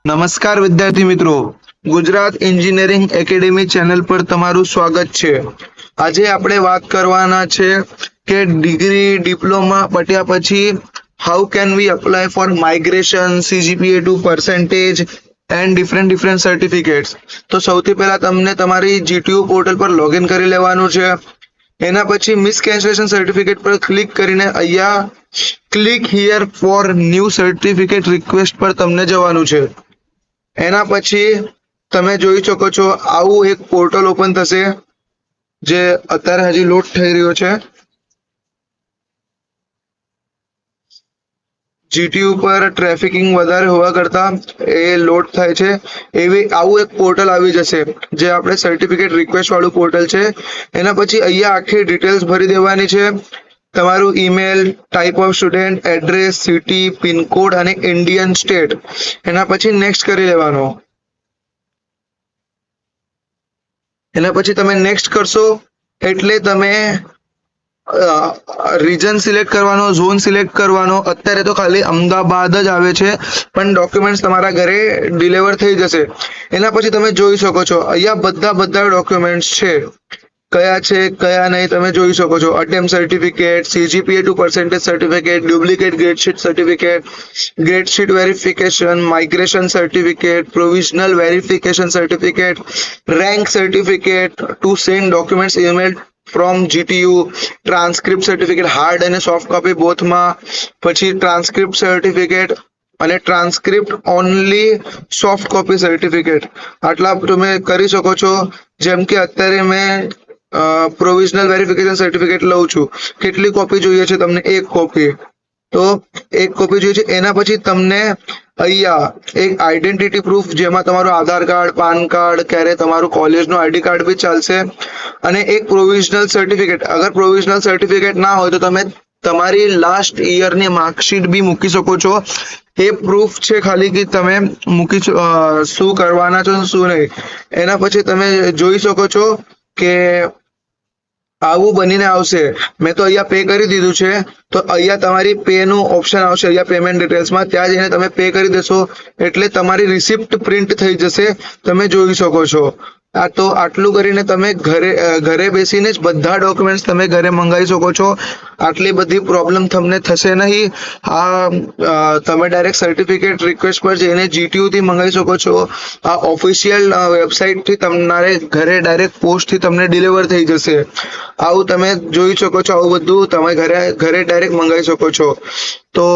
નમસ્કાર વિદ્યાર્થી મિત્રો, ગુજરાત એન્જિનિયરિંગ એકેડેમી ચેનલ પર તમારું સ્વાગત છે। આજે આપણે વાત કરવાના છે કે ડિગ્રી ડિપ્લોમા પટ્યા પછી how can we apply for migration, CGPA to percentage and different certificates. તો સૌથી પહેલા તમને તમારી GTU પોર્ટલ પર લોગિન કરી લેવાનું છે। એના પછી મિસ કેન્સલેશન સર્ટિફિકેટ પર ક્લિક કરીને અહીંયા click here for new certificate request પર તમને જવાનું છે। એના પછી તમે જોઈ શકો છો આવું એક પોર્ટલ ઓપન થશે જે અત્યારે હજી લોડ થઈ રહ્યો છે। GTU પર ટ્રાફિકિંગ વધારે હોવા કરતા એ લોડ થાય છે। એવી આવું એક પોર્ટલ આવી જશે જે આપણે સર્ટિફિકેટ રિક્વેસ્ટ વાળું પોર્ટલ છે। એના પછી અહીંયા આખી ડિટેલ્સ ભરી દેવાની છે, તમારું email, type of student, address, city, pincode અને ઇન્ડિયન સ્ટેટ। એના પછી નેક્સ્ટ કરી લેવાનો। એના પછી તમે નેક્સ્ટ કરશો એટલે તમે રીજન સિલેક્ટ કરવાનો, ઝોન સિલેક્ટ કરવાનો। અત્યારે તો ખાલી અમદાવાદ જ આવે છે, પણ ડોક્યુમેન્ટ્સ તમારા ઘરે ડિલિવર થઈ જશે। એના પછી તમે જોઈ શકો છો અહીંયા બધા ડોક્યુમેન્ટ્સ છે, કયા છે કયા નહીં તમે જોઈ શકો છો। Attempt certificate, CGPA to percentage certificate, duplicate grade sheet certificate, grade sheet verification, migration certificate, provisional verification certificate, rank certificate to send documents email from GTU, transcript certificate hard અને સોફ્ટ કોપી બોથમાં, પછી transcript certificate અને transcript only soft copy certificate. આટલા તમે કરી શકો છો। જેમ કે અત્યારે મેં પ્રોવિઝનલ વેરિફિકેશન સર્ટિફિકેટ લઉં છું, કેટલી કોપી જોઈએ છે તમને? 1 કોપી, તો 1 કોપી જોઈએ છે। એના પછી તમને અહીંયા એક આઈડેન્ટિટી પ્રૂફ જેમાં તમારું આધાર કાર્ડ, પાન કાર્ડ, ક્યારે તમારું કોલેજનું ID કાર્ડ બી ચાલશે, અને એક પ્રોવિઝનલ સર્ટિફિકેટ। અગર પ્રોવિઝનલ સર્ટિફિકેટ ના હોય તો તમે તમારી લાસ્ટ યરની માર્કશીટ બી મૂકી શકો છો। એ પ્રૂફ છે ખાલી કે તમે મૂકી શું કરવાના છો શું નહીં। એના પછી તમે જોઈ શકો છો કે આવું બનીને આવશે। મેં તો અહીંયા પે કરી દીધું છે, તો અહીંયા તમારી પે નું ઓપ્શન આવશે અહીંયા પેમેન્ટ ડિટેલ્સમાં, ત્યાં જઈને તમે પે કરી દેશો એટલે તમારી રિસિપ્ટ પ્રિન્ટ થઈ જશે, તમે જોઈ શકો છો। આ તો આટલું કરીને તમે ઘરે બેસીને જ બધા ડોક્યુમેન્ટ્સ તમે ઘરે મંગાવી શકો છો। આટલી બધી પ્રોબ્લેમ તમને થશે નહીં। તમે ડાયરેક્ટ સર્ટિફિકેટ રિક્વેસ્ટ પર જઈને GTU થી મંગાવી શકો છો। આ ઓફિશિયલ વેબસાઇટથી તમારે ઘરે ડાયરેક્ટ પોસ્ટથી તમને ડિલિવર થઈ જશે। આવું તમે જોઈ શકો છો, આવું બધું તમે ઘરે ડાયરેક્ટ મંગાવી શકો છો। તો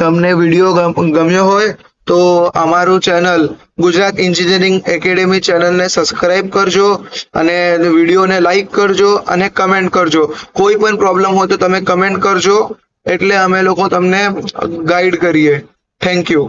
તમને વિડીયો ગમ્યો હોય તો અમારું ચેનલ ગુજરાત એન્જિનિયરિંગ એકેડેમી ચેનલને સબસ્ક્રાઇબ કરજો અને વિડીયોને લાઈક કરજો અને કમેન્ટ કરજો। કોઈ પણ પ્રોબ્લેમ હોય તો તમે કમેન્ટ કરજો એટલે અમે લોકો તમને ગાઈડ કરીએ। Thank you.